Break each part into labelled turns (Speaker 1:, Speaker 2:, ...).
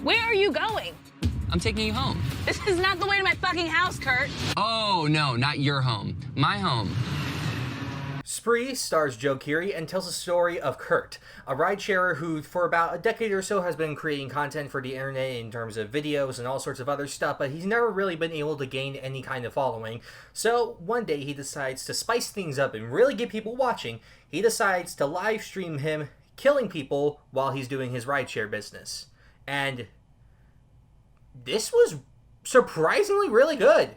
Speaker 1: Where are you going?
Speaker 2: I'm taking you home.
Speaker 1: This is not the way to my fucking house, Kurt.
Speaker 2: Oh, no, not your home. My home.
Speaker 3: Spree stars Joe Keery and tells the story of Kurt, a ride-sharer who for about a decade or so has been creating content for the internet in terms of videos and all sorts of other stuff, but he's never really been able to gain any kind of following. So one day he decides to spice things up and really get people watching. He decides to live stream him killing people while he's doing his rideshare business. And this was surprisingly really good.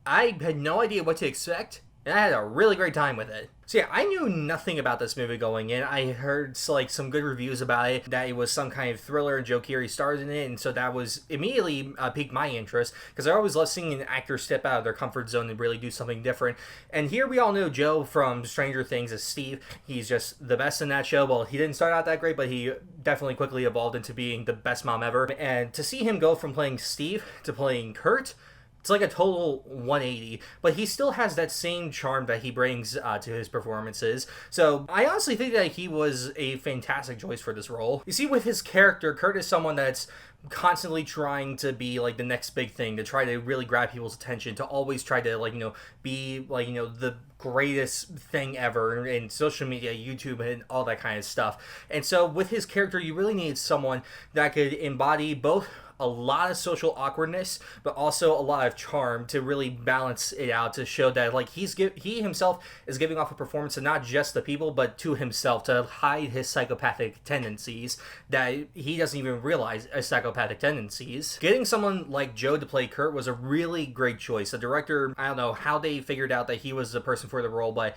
Speaker 3: I had no idea what to expect, and I had a really great time with it. So yeah, I knew nothing about this movie going in. I heard like some good reviews about it, that it was some kind of thriller and Joe Keery stars in it, and so that was immediately piqued my interest, because I always love seeing an actor step out of their comfort zone and really do something different. And here we all know Joe from Stranger Things as Steve. He's just the best in that show. Well, he didn't start out that great, but he definitely quickly evolved into being the best mom ever. And to see him go from playing Steve to playing Kurt, it's like a total 180, but he still has that same charm that he brings to his performances. So I honestly think that he was a fantastic choice for this role. You see, with his character, Kurt is someone that's constantly trying to be like the next big thing, to try to really grab people's attention, to always try to be the greatest thing ever in social media, YouTube, and all that kind of stuff. And so with his character, you really need someone that could embody both a lot of social awkwardness, but also a lot of charm to really balance it out, to show that like he himself is giving off a performance to not just the people, but to himself, to hide his psychopathic tendencies that he doesn't even realize as psychopathic tendencies. Getting someone like Joe to play Kurt was a really great choice. The director, I don't know how they figured out that he was the person for the role, but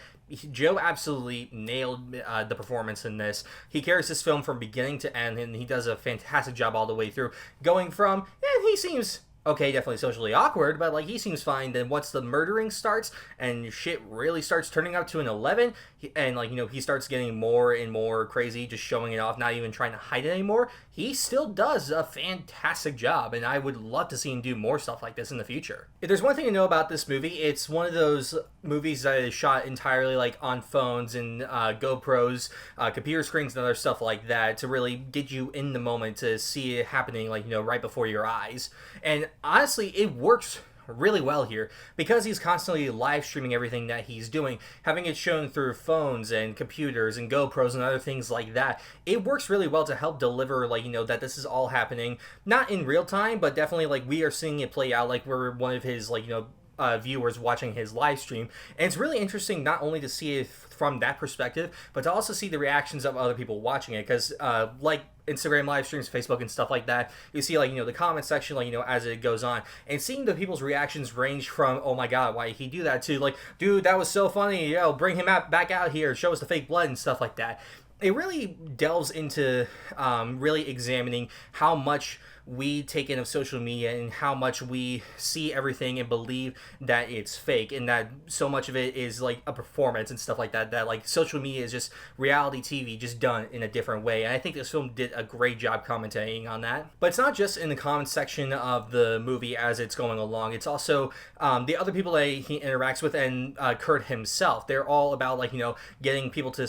Speaker 3: Joe absolutely nailed the performance in this. He carries this film from beginning to end, and he does a fantastic job all the way through. Going from, he seems okay, definitely socially awkward, but like he seems fine. Then once the murdering starts and shit really starts turning up to an 11, and he starts getting more and more crazy, just showing it off, not even trying to hide it anymore, he still does a fantastic job, and I would love to see him do more stuff like this in the future. If there's one thing to know about this movie, it's one of those movies that is shot entirely like on phones and GoPros, computer screens, and other stuff like that, to really get you in the moment, to see it happening right before your eyes. And honestly, it works really well here, because he's constantly live streaming everything that he's doing, having it shown through phones and computers and GoPros and other things like that. It works really well to help deliver that this is all happening, not in real time, but definitely we are seeing it play out, like we're one of his viewers watching his live stream. And it's really interesting not only to see it from that perspective, but to also see the reactions of other people watching it, because Instagram live streams, Facebook, and stuff like that, you see the comment section as it goes on, and seeing the people's reactions range from, oh my god, why did he do that, to dude, that was so funny, bring him back out here, show us the fake blood and stuff like that. It really delves into really examining how much we take in of social media, and how much we see everything and believe that it's fake, and that so much of it is a performance and stuff like that, that social media is just reality TV just done in a different way. And I think this film did a great job commentating on that. But it's not just in the comment section of the movie as it's going along, it's also the other people that he interacts with, and Kurt himself. They're all about getting people to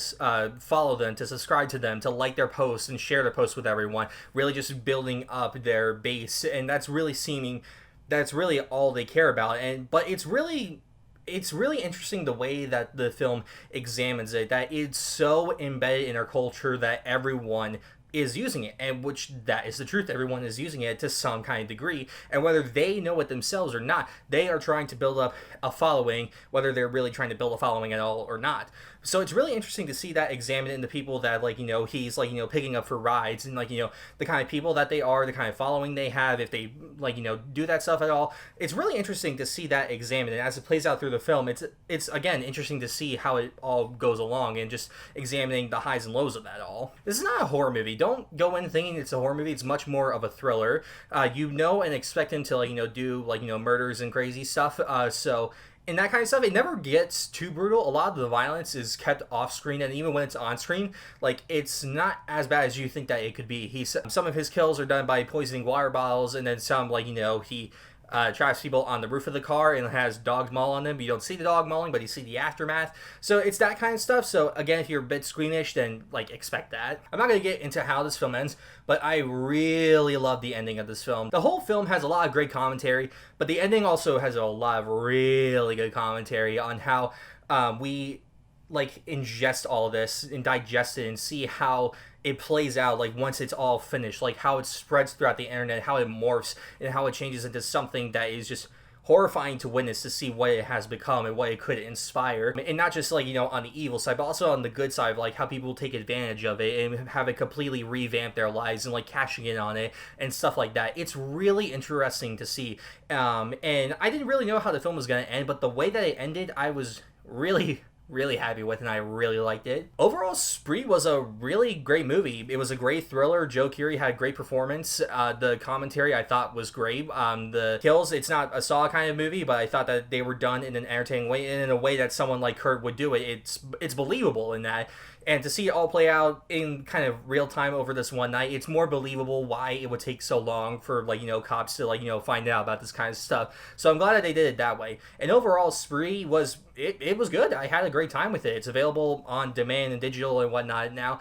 Speaker 3: follow them, to subscribe to them, to like their posts and share their posts with everyone, really just building up their base. And that's really all they care about. But it's really interesting the way that the film examines it, that it's so embedded in our culture that everyone is using it, and which that is the truth. Everyone is using it to some kind of degree, and whether they know it themselves or not, they are trying to build up a following, whether they're really trying to build a following at all or not. So it's really interesting to see that examined in the people that he's picking up for rides, and the kind of people that they are, the kind of following they have, if they do that stuff at all. It's really interesting to see that examined, and as it plays out through the film, it's again interesting to see how it all goes along, and just examining the highs and lows of that all. This is not a horror movie. Don't go in thinking it's a horror movie. It's much more of a thriller. And expect him to do murders and crazy stuff. So in that kind of stuff, it never gets too brutal. A lot of the violence is kept off screen, and even when it's on screen, it's not as bad as you think that it could be. Some of his kills are done by poisoning water bottles, and then some he traps people on the roof of the car and has dogs maul on them, but you don't see the dog mauling, but you see the aftermath. So it's that kind of stuff. So again, if you're a bit squeamish, then like expect that. I'm not going to get into how this film ends, but I really love the ending of this film. The whole film has a lot of great commentary, but the ending also has a lot of really good commentary on how we like ingest all of this and digest it and see how it plays out, like once it's all finished, like how it spreads throughout the internet, how it morphs, and how it changes into something that is just horrifying to witness, to see what it has become and what it could inspire. And not just like, you know, on the evil side, but also on the good side, like how people take advantage of it and have it completely revamp their lives and like cashing in on it and stuff like that. It's really interesting to see. And I didn't really know how the film was going to end, but the way that it ended, I was really happy with, and I really liked it. Overall, Spree was a really great movie. It was a great thriller. Joe Keery had a great performance. The commentary I thought was great. The kills, it's not a Saw kind of movie, but I thought that they were done in an entertaining way and in a way that someone like Kurt would do it. It's believable in that. And to see it all play out in kind of real time over this one night, it's more believable why it would take so long for, like, you know, cops to, like, you know, find out about this kind of stuff. So I'm glad that they did it that way. And overall, Spree was, it was good. I had a great time with it. It's available on demand and digital and whatnot now.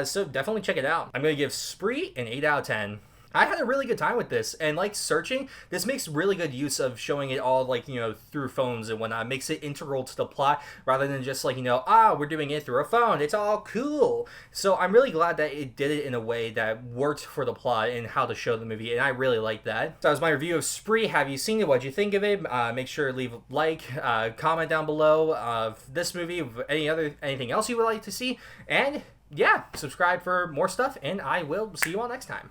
Speaker 3: So definitely check it out. I'm going to give Spree an 8 out of 10. I had a really good time with this, and like searching, this makes really good use of showing it all, like, you know, through phones and whatnot. It makes it integral to the plot rather than just like, you know, we're doing it through a phone. It's all cool. So I'm really glad that it did it in a way that worked for the plot and how to show the movie, and I really like that. So that was my review of Spree. Have you seen it? What'd you think of it? Make sure to leave a like, comment down below of this movie, anything else you would like to see, and yeah, subscribe for more stuff, and I will see you all next time.